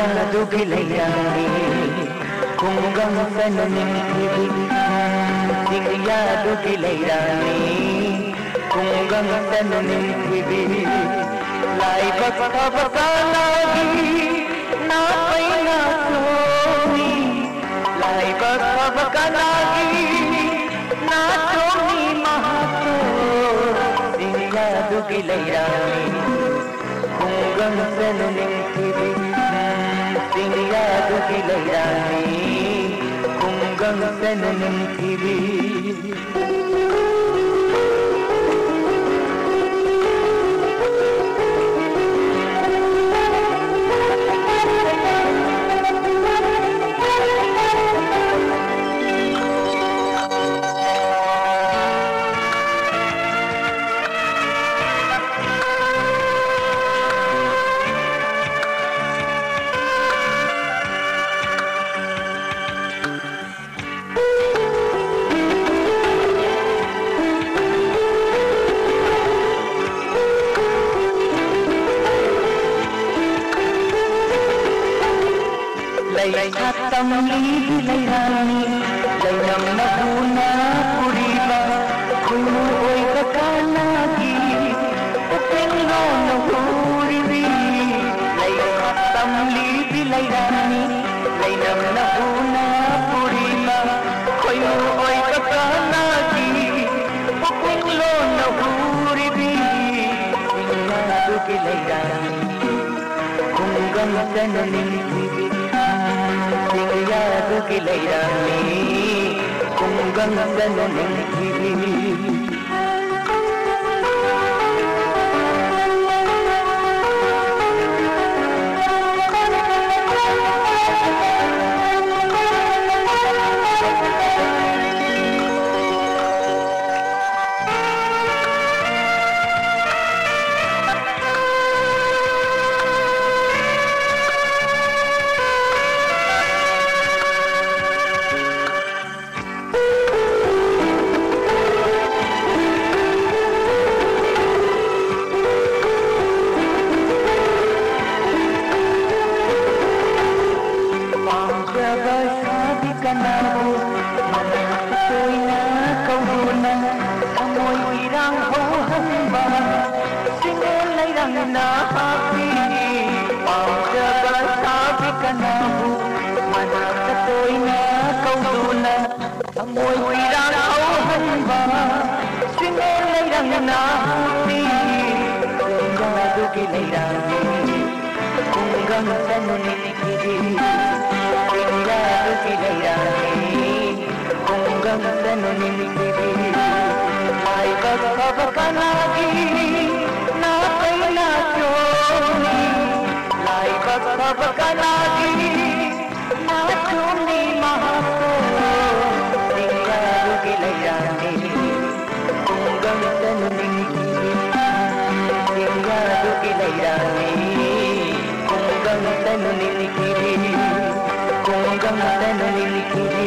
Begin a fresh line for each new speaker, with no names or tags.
യാതുകിലയാണി കുങ്കം സനനിധി യാതുകിലയാണി കുങ്കം സനനിധി ലൈബക ബകാലാഗി ना पैना सोनी लैबक बकालागी ना सोनी महातो सिंगा दुगिलैरानी कुंगम सननिंथिबी सिंगा दुगिलैरानी कुंगम सननिंथिबी Tamli bilairani lainam naguna puriba kunu oi kakanagi upenglo naguribi lainam tamli bilairani lainam naguna puriba kunu oi kakanagi upenglo naguribi inadu bilairani kungam sananibi യാതുകിലയാണി കുങ്കം സനനിധി कुंगम तनु निलिखिरी